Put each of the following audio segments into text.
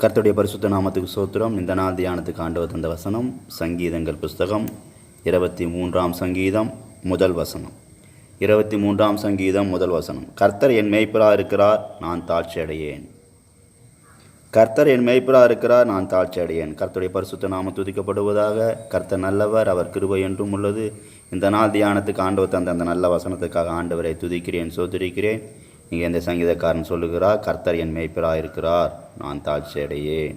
கர்த்தருடைய பரிசுத்த நாமத்துக்கு ஸ்தோத்திரம். இந்த நாள் தியானத்துக்கு ஆண்டவர் தந்த வசனம் சங்கீதங்கள் புஸ்தகம் 23ஆம் சங்கீதம் முதல் வசனம். 23ஆம் சங்கீதம் முதல் வசனம். கர்த்தர் என் மேய்ப்பராக இருக்கிறார், நான் தாழ்ச்சி அடையேன். கர்த்தர் என் மேய்ப்பராக இருக்கிறார், நான் தாழ்ச்சி அடையேன். கர்த்தருடைய பரிசுத்த நாமம் துதிக்கப்படுவதாக. கர்த்தர் நல்லவர், அவர் கிருபை என்றும் உள்ளது. இந்த நாள் தியானத்துக்கு ஆண்டவர் தந்த அந்த நல்ல வசனத்துக்காக ஆண்டவரை துதிக்கிறேன், சோதரிக்கிறேன். இங்கே இந்த சங்கீதக்காரன் சொல்லுகிறார், கர்த்தர் என் மேய்ப்பராக இருக்கிறார், நான் தாழ்ச்சி அடையேன்.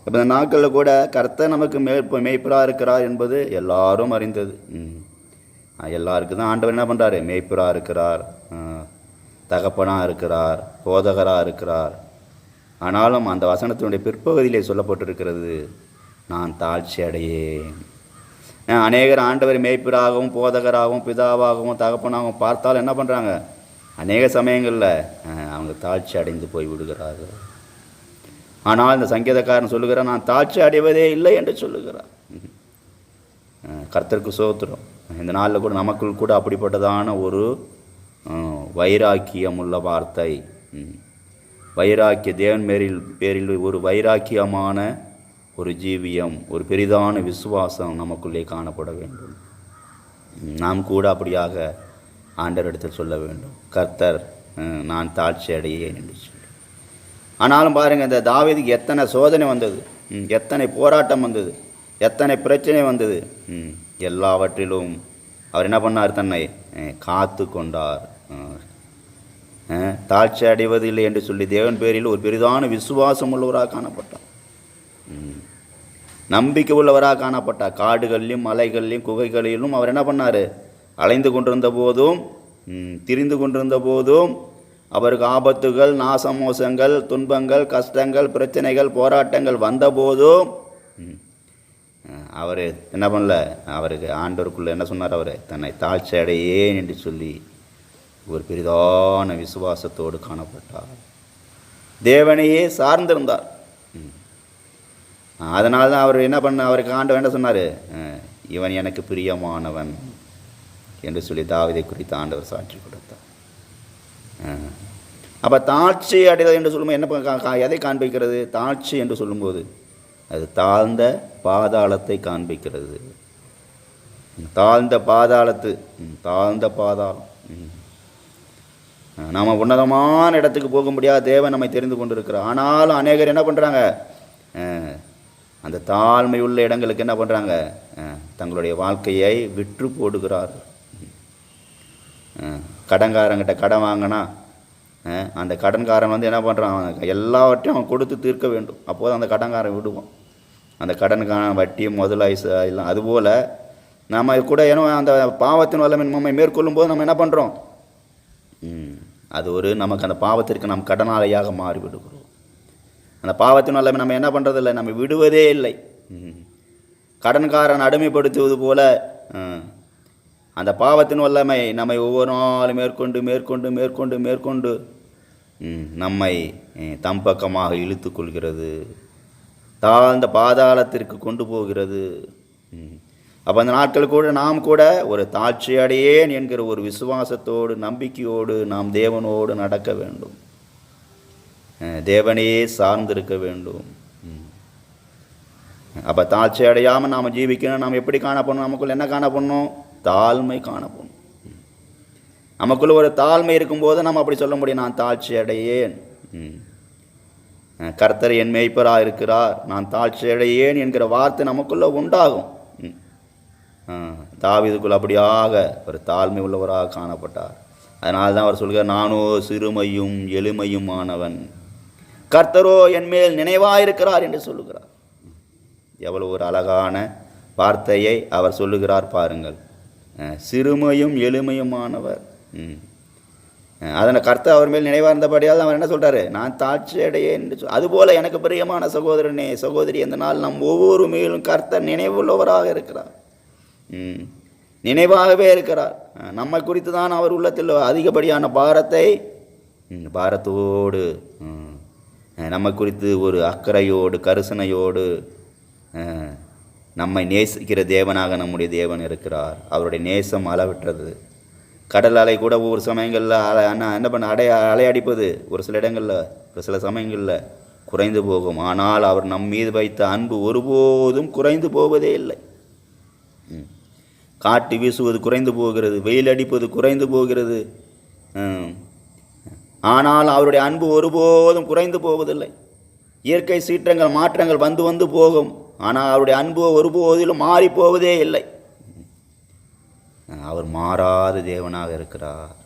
இப்போ இந்த நாட்களில் கூட கர்த்தர் நமக்கு மேய்ப்பராக இருக்கிறார் என்பது எல்லாரும் அறிந்தது. எல்லாருக்கும் தான் ஆண்டவர் என்ன பண்ணுறாரு? மேய்ப்பராக இருக்கிறார், தகப்பனாக இருக்கிறார், போதகராக இருக்கிறார். ஆனாலும் அந்த வசனத்தினுடைய பிற்பகுதியிலே சொல்லப்பட்டிருக்கிறது, நான் தாழ்ச்சி அடையேன். அநேகர் ஆண்டவர் மேய்ப்பராகவும் போதகராகவும் பிதாவாகவும் தகப்பனாகவும் பார்த்தால் என்ன பண்ணுறாங்க? அநேக சமயங்களில் அவங்க தாழ்ச்சி அடைந்து போய் விடுகிறார்கள். ஆனால் இந்த சங்கீதக்காரன் சொல்லுகிறார், நான் தாழ்ச்சி அடைவதே இல்லை என்று சொல்லுகிறார். கர்த்தருக்கு ஸ்தோத்திரம். இந்த நாளில் கூட நமக்குள் கூட அப்படிப்பட்டதான ஒரு வைராக்கியம் உள்ள வார்த்தை, வைராக்கிய தேவன் பேரில் ஒரு வைராக்கியமான ஒரு ஜீவியம், ஒரு பெரிதான விசுவாசம் நமக்குள்ளே காணப்பட வேண்டும். நாம் கூட அப்படியாக ஆண்டவரிடத்தில் சொல்ல வேண்டும், கர்த்தர் நான் தாழ்ச்சி அடையேன் என்று சொல்லி. ஆனாலும் பாருங்கள், இந்த தாவீதுக்கு எத்தனை சோதனை வந்தது, எத்தனை போராட்டம் வந்தது, எத்தனை பிரச்சனை வந்தது. எல்லாவற்றிலும் அவர் என்ன பண்ணார்? தன்னை காத்து கொண்டார். தாழ்ச்சி அடைவதில்லை என்று சொல்லி தேவன் பேரில் ஒரு பெரிதான விசுவாசம் உள்ளவராக காணப்பட்டார், நம்பிக்கை உள்ளவராக காணப்பட்டார். காடுகளிலும் மலைகளிலும் குகைகளிலும் அவர் என்ன பண்ணார்? அலைந்து கொண்டிருந்த போதும் திரிந்து கொண்டிருந்த போதும் அவருக்கு ஆபத்துகள், நாசமோசங்கள், துன்பங்கள், கஷ்டங்கள், பிரச்சனைகள், போராட்டங்கள் வந்தபோதும் அவர் என்ன பண்ணல? அவருக்கு ஆண்டவருக்குள்ளே என்ன சொன்னார்? அவர் தன்னை தாழ்ச்சி அடையேன் என்று சொல்லி ஒரு பெரிதான விசுவாசத்தோடு காணப்பட்டார். தேவனையே சார்ந்திருந்தார். அதனால தான் அவர் என்ன பண்ண? அவருக்கு ஆண்டவர் என்ன சொன்னார்? இவன் எனக்கு பிரியமானவன் என்று சொல்லி தாவீதை குறித்து ஆண்டவர் சாட்சி கொடுத்தார். அப்போ தாழ்ச்சி அடைதல் என்று சொல்லும்போது என்ன எதை காண்பிக்கிறது? தாழ்ச்சி என்று சொல்லும்போது அது தாழ்ந்த பாதாளத்தை காண்பிக்கிறது. தாழ்ந்த பாதாளம். நாம் உன்னதமான இடத்துக்கு போக முடியாத தேவன் நம்மை தெரிந்து கொண்டிருக்கிறார். ஆனாலும் அநேகர் என்ன பண்ணுறாங்க? அந்த தாழ்மை உள்ள இடங்களுக்கு என்ன பண்ணுறாங்க? தங்களுடைய வாழ்க்கையை விற்று போடுகிறார்கள். கடன்காரங்கிட்ட கடன் வாங்கினா அந்த கடன்காரன் என்ன பண்ணுறான்? எல்லாவற்றையும் அவன் கொடுத்து தீர்க்க வேண்டும். அப்போது அந்த கடன்காரன் விடுவான். அந்த கடன்காரன் வட்டி முதலாய் எல்லாம். அதுபோல் நம்ம கூட ஏன்னா அந்த பாவத்தின் வல்லமை நம்மை மேற்கொள்ளும் போது நம்ம என்ன பண்ணுறோம்? அது நமக்கு அந்த பாவத்திற்கு நாம் கடனாளியாக மாறிவிடுகிறோம். அந்த பாவத்தின் வல்லமை நம்ம என்ன பண்ணுறதில்லை, நம்ம விடுவதே இல்லை. கடன்காரன் அடிமைப்படுத்துவது போல அந்த பாவத்தின் வல்லமை நம்மை ஒவ்வொரு நாளும் மேற்கொண்டு நம்மை தம் பக்கமாக இழுத்து கொள்கிறது, தாழ்ந்த பாதாளத்திற்கு கொண்டு போகிறது. அப்போ அந்த நாட்கள் கூட நாம் கூட ஒரு தாழ்ச்சி அடையேன் என்கிற ஒரு விசுவாசத்தோடு நம்பிக்கையோடு நாம் தேவனோடு நடக்க வேண்டும், தேவனையே சார்ந்திருக்க வேண்டும். அப்போ தாழ்ச்சி அடையாமல் நாம் ஜீவிக்கணும். நாம் எப்படி காணப்படணும்? நமக்குள்ள என்ன காணப்படணும்? தாழ்மை காணப்படும். நமக்குள்ள ஒரு தாழ்மை இருக்கும்போது நம்ம அப்படி சொல்ல முடியும், நான் தாழ்ச்சி அடையேன். கர்த்தர் என் மேய்ப்பராக இருக்கிறார், நான் தாழ்ச்சி அடையேன் என்கிற வார்த்தை நமக்குள்ள உண்டாகும். தாவீதுக்குள் அப்படியாக ஒரு தாழ்மை உள்ளவராக காணப்பட்டார். அதனால தான் அவர் சொல்கிறார், நானோ சிறுமையும் எளிமையுமானவன், கர்த்தரோ என் மேல் நினைவாயிருக்கிறார் என்று சொல்லுகிறார். எவ்வளோ ஒரு அழகான வார்த்தையை அவர் சொல்லுகிறார் பாருங்கள். சிறுமையும் எளிமையுமானவர். அதனை கர்த்தர் அவர் மேல் நினைவாக இருந்தபடியால் அவர் என்ன சொல்கிறாரு? நான் தாழ்ச்சி அடையேன் என்று அதுபோல் எனக்கு பிரியமான சகோதரனே சகோதரி, அந்த நாள் நம் ஒவ்வொரு மேலும் கர்த்தர் நினைவுள்ளவராக இருக்கிறார், நினைவாகவே இருக்கிறார். நம்மை குறித்து தான் அவர் உள்ளத்தில் அதிகப்படியான பாரத்தோடு நம்மை குறித்து ஒரு அக்கறையோடு கரிசனையோடு நம்மை நேசிக்கிற தேவனாக நம்முடைய தேவன் இருக்கிறார். அவருடைய நேசம் அளவற்றது. கடல் அலை கூட ஒவ்வொரு சமயங்களில் என்ன பண்ண அலையடிப்பது ஒரு சில இடங்களில், ஒரு சில சமயங்களில் குறைந்து போகும். ஆனால் அவர் நம் மீது வைத்த அன்பு ஒருபோதும் குறைந்து போவதே இல்லை. காற்று வீசுவது குறைந்து போகிறது, வெயில் அடிப்பது குறைந்து போகிறது, ஆனால் அவருடைய அன்பு ஒருபோதும் குறைந்து போவதில்லை. இயற்கை சீற்றங்கள் மாற்றங்கள் வந்து வந்து போகும், ஆனால் அவருடைய அன்பு ஒருபோதிலும் மாறி போவதே இல்லை. அவர் மாறாத தேவனாக இருக்கிறார்.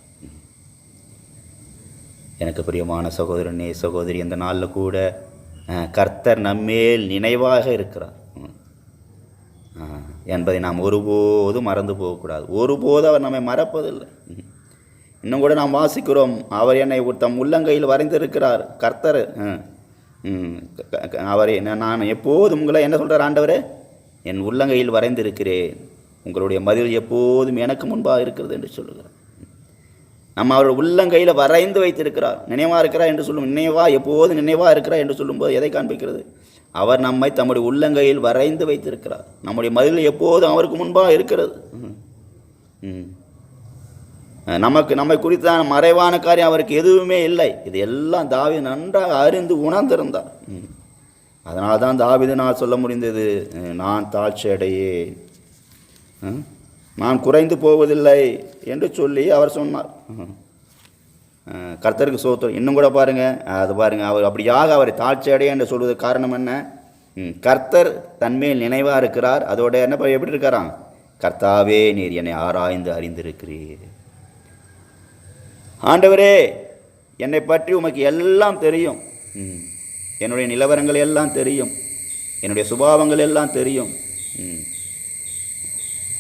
எனக்கு பிரியமான சகோதரனே சகோதரி, இந்த நாளில் கூட கர்த்தர் நம்மேல் நினைவாக இருக்கிறார் என்பதை நாம் ஒருபோதும் மறந்து போகக்கூடாது. ஒருபோதும் அவர் நம்மை மறப்பதில்லை. இன்னும் கூட நாம் வாசிக்கிறோம், அவர் என்னை தம் உள்ளங்கையில் வரைந்திருக்கிறார். கர்த்தர் அவரை நான் எப்போதும் உங்களை என்ன சொல்கிறார் ஆண்டவரே, என் உள்ளங்கையில் வரைந்திருக்கிறேன், உங்களுடைய மதில் எப்போதும் எனக்கு முன்பாக இருக்கிறது என்று சொல்லுகிறார். நம்ம அவருடைய உள்ளங்கையில் வரைந்து வைத்திருக்கிறார். நினைவாக இருக்கிறார் என்று சொல்லும், எப்போதும் நினைவாக இருக்கிறார் என்று சொல்லும்போது எதை காண்பிக்கிறது? அவர் நம்மை தம்முடைய உள்ளங்கையில் வரைந்து வைத்திருக்கிறார். நம்முடைய மதில் எப்போதும் அவருக்கு முன்பாக இருக்கிறது. நம்மை குறித்தான மறைவான காரியம் அவருக்கு எதுவுமே இல்லை. இது எல்லாம் தாவீது நன்றாக அறிந்து உணர்ந்திருந்தார். அதனால தான் தாவீதினால் சொல்ல முடிந்தது, நான் தாழ்ச்சி அடையேன், நான் குறைந்து போவதில்லை என்று சொல்லி அவர் சொன்னார். கர்த்தருக்கு ஸ்தோத்திரம். இன்னும் கூட பாருங்கள், அது பாருங்கள், அவர் அப்படியாக அவரை தாழ்ச்சி அடைய என்று சொல்வதற்கு காரணம் என்ன? கர்த்தர் தன்மேல் நினைவாக இருக்கிறார். அதோட என்ன எப்படி இருக்காராம்? கர்த்தாவே, நீர் என்னை ஆராய்ந்து அறிந்திருக்கிறீர். ஆண்டவரே, என்னை பற்றி உமக்கு எல்லாம் தெரியும், என்னுடைய நிலவரங்கள் எல்லாம் தெரியும், என்னுடைய சுபாவங்கள் எல்லாம் தெரியும்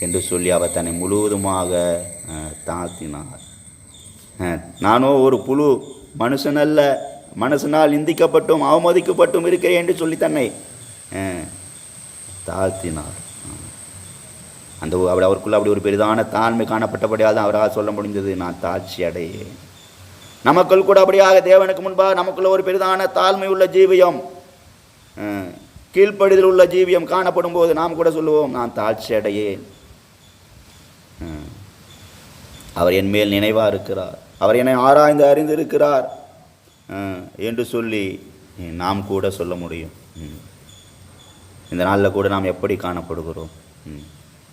என்று சொல்லி அவர் தன்னை முழுவதுமாக தாழ்த்தினார். நானோ ஒரு புழு, மனுஷனல்ல, மனுஷனால் நிந்திக்கப்பட்டும் அவமதிக்கப்பட்டும் இருக்கிறேன் என்று சொல்லி தன்னை தாழ்த்தினார். அவருக்குள்ள அப்படி ஒரு பெரிதான தாழ்மை காணப்பட்டபடியால் தான் அவரால் சொல்ல முடிந்தது, நான் தாழ்ச்சி அடையேன். நமக்குள் கூட அப்படியாக தேவனுக்கு முன்பாக நமக்குள்ள ஒரு பெரிதான தாழ்மை உள்ள ஜீவியம், கீழ்ப்படிதல் உள்ள ஜீவியம் காணப்படும் போது நாம் கூட சொல்லுவோம், நான் தாழ்ச்சி அடையேன். அவர் என் மேல் நினைவாக இருக்கிறார், அவர் என்னை ஆராய்ந்து அறிந்திருக்கிறார் என்று சொல்லி நாம் கூட சொல்ல முடியும். இந்த நாளில் கூட நாம் எப்படி காணப்படுகிறோம்?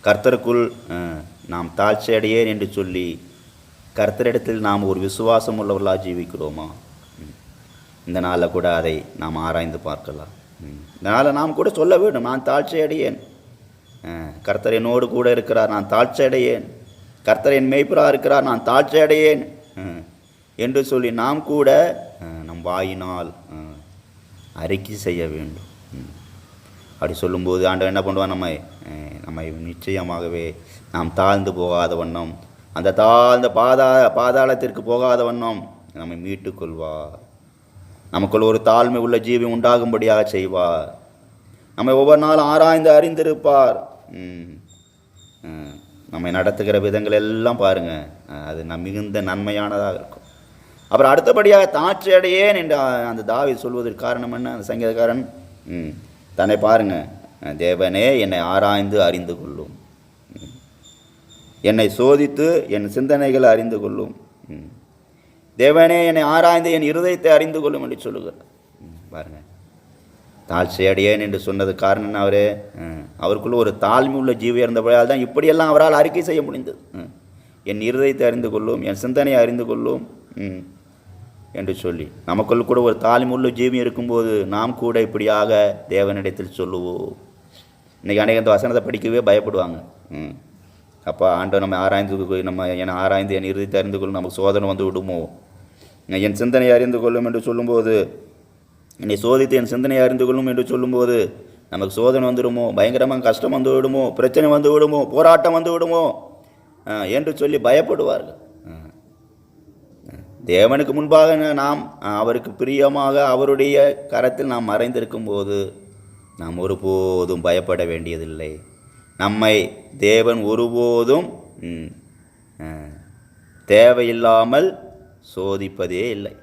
கர்த்தருக்குள் நாம் தாழ்ச்சி அடையேன் என்று சொல்லி கர்த்தரிடத்தில் நாம் ஒரு விசுவாசம் உள்ளவர்களாக ஜீவிக்கிறோமா? இந்த நாளில் கூட அதை நாம் ஆராய்ந்து பார்க்கலாம். இந்த நாளில் நாம் கூட சொல்ல வேண்டும், நான் தாழ்ச்சி அடையேன், கர்த்தர் என்னோடு கூட இருக்கிறார், நான் தாழ்ச்சி அடையேன், கர்த்தர் என் மேய்ப்பராக இருக்கிறார், நான் தாழ்ச்சி அடையேன் என்று சொல்லி நாம் கூட நம் வாயினால் அறிக்கை செய்ய வேண்டும். அப்படி சொல்லும்போது ஆண்டவர் என்ன பண்ணுவான்? நம்மை நிச்சயமாகவே நாம் தாழ்ந்து போகாத வண்ணம், அந்த தாழ்ந்த பாதாளத்திற்கு போகாத வண்ணம் நம்மை மீட்டு கொள்வார். நமக்குள் ஒரு தாழ்மை உள்ள ஜீவி உண்டாகும்படியாக செய்வார். நம்மை ஒவ்வொரு நாளும் ஆராய்ந்து அறிந்திருப்பார். நம்மை நடத்துகிற விதங்கள் எல்லாம் பாருங்கள், அது மிகுந்த நன்மையானதாக இருக்கும். அப்புறம் அடுத்தபடியாக தாழ்ச்சி அடையேன் என்று அந்த தாவீது சொல்வதற்கு காரணம் என்ன? அந்த சங்கீதக்காரன் தன்னை பாருங்கள், தேவனே என்னை ஆராய்ந்து அறிந்து கொள்ளும், என்னை சோதித்து என் சிந்தனைகளை அறிந்து கொள்ளும், தேவனே என்னை ஆராய்ந்து என் இருதயத்தை அறிந்து கொள்ளும் என்று சொல்லுகிறார். பாருங்கள், தாழ்ச்சி அடையேன் என்று சொன்னது காரணம் அவருக்குள்ள ஒரு தாழ்மை உள்ள ஜீவி இருந்தபடியால் தான் இப்படியெல்லாம் அவரால் அறிக்கை செய்ய முடிந்தது. என் இருதயத்தை அறிந்து கொள்ளும், என் சிந்தனையை அறிந்து கொள்ளும் என்று சொல்லி நமக்குள் கூட ஒரு தாழ்மை உள்ள ஜீவி இருக்கும்போது நாம் கூட இப்படியாக தேவனிடத்தில் சொல்லுவோம். இன்றைக்கி அநேக இந்த வசனத்தை படிக்கவே பயப்படுவாங்க. அப்போ ஆண்டவர் நம்ம என்னை ஆராய்ந்து என் இருதயத்தை அறிந்து கொள்ளும், நமக்கு சோதனை வந்து விடுமோ, என் சிந்தனையை அறிந்து கொள்ளும் என்று சொல்லும்போது, என்னை சோதித்து என் சிந்தனையை அறிந்து கொள்ளும் என்று சொல்லும்போது நமக்கு சோதனை வந்துவிடுமோ, பயங்கரமாக கஷ்டம் வந்து விடுமோ, பிரச்சனை வந்து விடுமோ, போராட்டம் வந்து விடுமோ என்று சொல்லி பயப்படுவார்கள். தேவனுக்கு முன்பாக நாம் அவருக்கு பிரியமாக அவருடைய கரத்தில் நாம் மறைந்திருக்கும் போது நாம் ஒருபோதும் பயப்பட வேண்டியதில்லை. நம்மை தேவன் ஒருபோதும் தேவையில்லாமல் சோதிப்பதே இல்லை.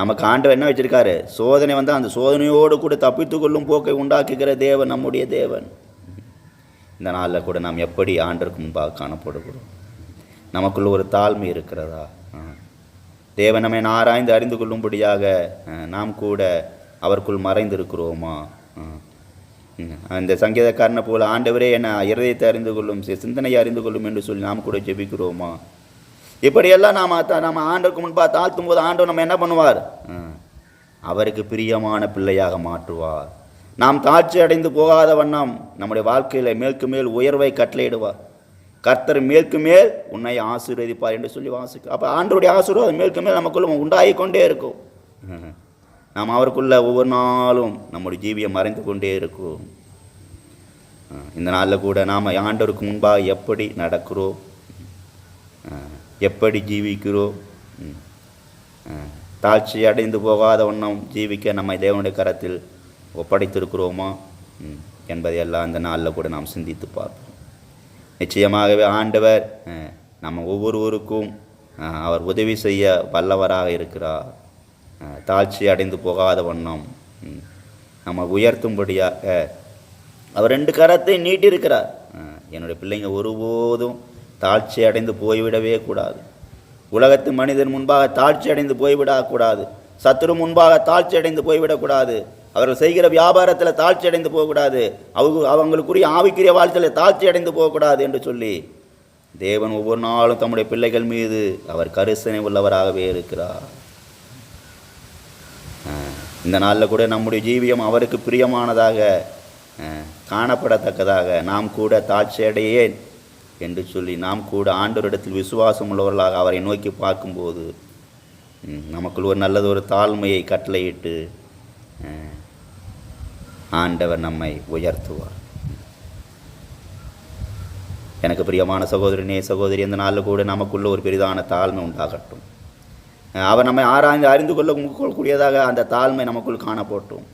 நமக்கு ஆண்டவர் என்ன வச்சுருக்காரு? சோதனை வந்தால் அந்த சோதனையோடு கூட தப்பித்து கொள்ளும் போக்கை உண்டாக்குகிற தேவன் நம்முடைய தேவன். இந்த நாளில் கூட நாம் எப்படி ஆண்டவருக்கு முன்பாக காணப்படுகிறோம்? நமக்குள்ள ஒரு தாழ்மை இருக்கிறதா? தேவன் நம்மை ஆராய்ந்து அறிந்து கொள்ளும்படியாக நாம் கூட அவருக்குள் மறைந்திருக்கிறோமா? அந்த சங்கீதக்காரனை போல ஆண்டவரே என்னை இருதயத்தை அறிந்து கொள்ளும், சிந்தனையை அறிந்து கொள்ளும் என்று சொல்லி நாம் கூட ஜெபிக்கிறோமா? இப்படியெல்லாம் நாம் ஆண்டவருக்கு முன்பாக தாழ்த்தும் போது ஆண்டவர் நம்ம என்ன பண்ணுவார்? அவருக்கு பிரியமான பிள்ளையாக மாற்றுவார். நாம் தாழ்ச்சி அடைந்து போகாத வண்ணம் நம்முடைய வாழ்க்கையில் மேற்கு மேல் உயர்வை கட்டளையிடுவார். கர்த்தர் மேற்கு மேல் உன்னை ஆசீர்வதிப்பார் என்று சொல்லி வாசிக்கும். அப்போ ஆண்டவருடைய ஆசீர்வாதம் மேற்கு மேல் நமக்குள்ள உண்டாகி கொண்டே இருக்கும். நாம் அவருக்குள்ள ஒவ்வொரு நாளும் நம்முடைய ஜீவியை மறைந்து கொண்டே இருக்கும். இந்த நாளில் கூட நாம் ஆண்டவருக்கு முன்பாக எப்படி நடக்கிறோம், எப்படி ஜீவிக்கிறோம், தாழ்ச்சி அடைந்து போகாத வண்ணம் ஜீவிக்க நம்மை தேவனுடைய கரத்தில் ஒப்படைத்திருக்கிறோமா என்பதையெல்லாம் இந்த நாளில் கூட நாம் சிந்தித்து பார்ப்போம். நிச்சயமாகவே ஆண்டவர் நம்ம ஒவ்வொருவருக்கும் அவர் உதவி செய்ய வல்லவராக இருக்கிறார். தாழ்ச்சி அடைந்து போகாத வண்ணம் நம்ம உயர்த்தும்படியாக அவர் 2 கரத்தை நீட்டியிருக்கிறார். என்னுடைய பிள்ளைங்க ஒருபோதும் தாழ்ச்சி அடைந்து போய்விடவே கூடாது. உலகத்து மனிதன் முன்பாக தாழ்ச்சி அடைந்து போய்விடக்கூடாது. சத்துரு முன்பாக தாழ்ச்சி அடைந்து போய்விடக்கூடாது. அவர்கள் செய்கிற வியாபாரத்தில் தாழ்ச்சி அடைந்து போகக்கூடாது. அவங்களுக்குரிய ஆவிக்குரிய வாழ்க்கையில் தாழ்ச்சி அடைந்து போகக்கூடாது என்று சொல்லி தேவன் ஒவ்வொரு நாளும் தம்முடைய பிள்ளைகள் மீது அவர் கரிசனை உள்ளவராகவே இருக்கிறார். இந்த நாளில் கூட நம்முடைய ஜீவியம் அவருக்கு பிரியமானதாக காணப்படத்தக்கதாக நாம் கூட தாழ்ச்சி அடையேன் என்று சொல்லி நாம் கூட ஆண்டவரிடத்தில் விசுவாசம் உள்ளவர்களாக அவரை நோக்கி பார்க்கும்போது நமக்குள் ஒரு நல்லதொரு தாழ்மையை கட்டளையிட்டு ஆண்டவர் நம்மை உயர்த்துவார். எனக்கு பிரியமான சகோதரனே சகோதரி, இந்த நாளில் கூட நமக்குள்ள ஒரு பெரிதான தாழ்மை உண்டாகட்டும். அவர் நம்மை ஆராய்ந்து அறிந்து கொள்ளக்கூடியதாக அந்த தாழ்மை நமக்குள் காணப்பட்டும்.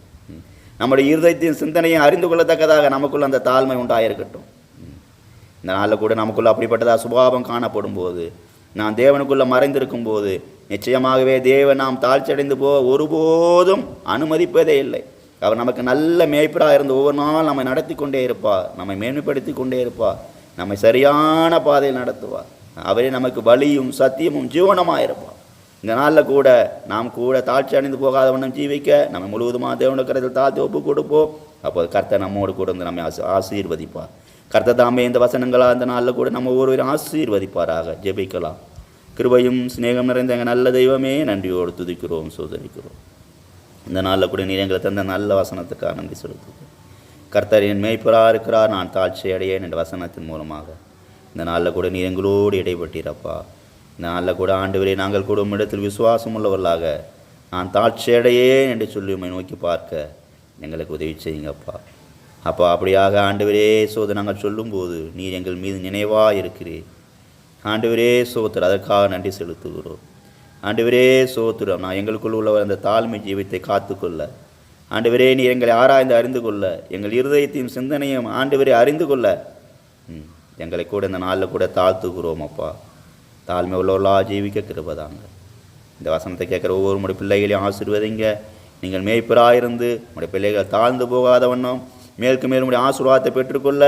நம்முடைய இருதயத்தின் சிந்தனையை அறிந்து கொள்ளத்தக்கதாக நமக்குள் அந்த தாழ்மை உண்டாயிருக்கட்டும். இந்த நாளில் கூட நமக்குள்ள அப்படிப்பட்டதாக சுபாவம் காணப்படும் போது, நாம் தேவனுக்குள்ளே மறைந்திருக்கும் போது நிச்சயமாகவே தேவன் நாம் தாழ்ச்சியடைந்து ஒருபோதும் அனுமதிப்பதே இல்லை. அவர் நமக்கு நல்ல மேய்ப்பராக இருந்து ஒவ்வொரு நாள் நம்மை நடத்தி கொண்டே இருப்பார், நம்மை மேன்மைப்படுத்தி கொண்டே இருப்பார், நம்மை சரியான பாதையில் நடத்துவார். அவரே நமக்கு வழியும் சத்தியமும் ஜீவனமாக இருப்பார். இந்த நாளில் கூட நாம் கூட தாழ்ச்சி அடைந்து போகாத வண்ணம் ஜீவிக்க நம்ம முழுவதுமாக தேவனுடைய கரத்தில் தாழ்த்தி ஒப்பு கொடுப்போம். அப்போது கர்த்தர் நம்மோடு கூட வந்து நம்மை ஆசீர்வதிப்பார். கர்த்தர் தாமே இந்த வசனங்களாக இந்த நாளில் கூட நம்ம ஒவ்வொருவரும் ஆசீர்வதிப்பாராக. ஜெபிக்கலாம். கிருபையும் சிநேகம் நிறைந்த எங்கள் நல்ல தெய்வமே, நன்றியோடு துதிக்கிறோம், சோதரிக்கிறோம். இந்த நாளில் கூட நீர் எங்களை தந்த நல்ல வசனத்துக்காக நன்றி செலுத்துகிறோம். கர்த்தர் என் மேய்ப்பராக இருக்கிறார், நான் தாழ்ச்சி அடையேன் என்ற வசனத்தின் மூலமாக இந்த நாளில் கூட நீர் எங்களோடு இடைப்பட்டீரப்பா. இந்த நாளில் கூட ஆண்டவரே, நாங்கள் கூட உம்மிடத்தில் விசுவாசம் உள்ளவர்களாக நான் தாழ்ச்சி அடையேன் என்று சொல்லி உம்மை நோக்கி பார்க்க எங்களுக்கு உதவி செய்யுங்கப்பா. அப்போ அப்படியாக ஆண்டவரே சோதனை நாங்கள் சொல்லும்போது நீர் எங்கள் மீது நினைவாக இருக்கிறீர். ஆண்டவரே சோத்திரம், அதற்காக நன்றி செலுத்துகிறோம். ஆண்டவரே சோத்திரம், நான் எங்களுக்குள் உள்ள அந்த தாழ்மை ஜீவித்தை காத்துக்கொள்ள ஆண்டவரே நீர் எங்களை ஆராய்ந்து அறிந்து கொள்ள, எங்கள் இருதயத்தையும் சிந்தனையும் ஆண்டவரே அறிந்து கொள்ள எங்களை கூட இந்த நாளில் கூட தாழ்த்துகிறோம் அப்பா. தாழ்மை உள்ளவர்களாக ஜீவிக்க கிருபைதாங்க. இந்த வசனத்தை கேட்குற ஒவ்வொரு முறை பிள்ளைகளையும் ஆசீர்வதிங்க. நீங்கள் மேய்ப்பராக இருந்து உங்களுடைய பிள்ளைகள் தாழ்ந்து போகாத வண்ணம் மேற்கு மேலும் உடைய ஆசீர்வாதத்தை பெற்றுக்கொள்ள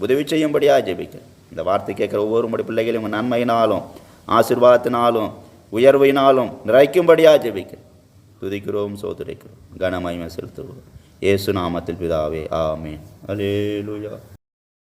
உதவி செய்யும்படியாக ஜெபிக்க. இந்த வார்த்தை கேட்குற ஒவ்வொரு முறை பிள்ளைகளையும் நன்மையினாலும் ஆசீர்வாதத்தினாலும் உயர்வினாலும் நிறைக்கும்படியாக ஜெபிக்க. துதிக்கிறோம், சோதரிக்கிறோம், கனமகிமை செலுத்துகிறோம். இயேசு நாமத்தில் பிதாவே, ஆமென். அல்லேலூயா.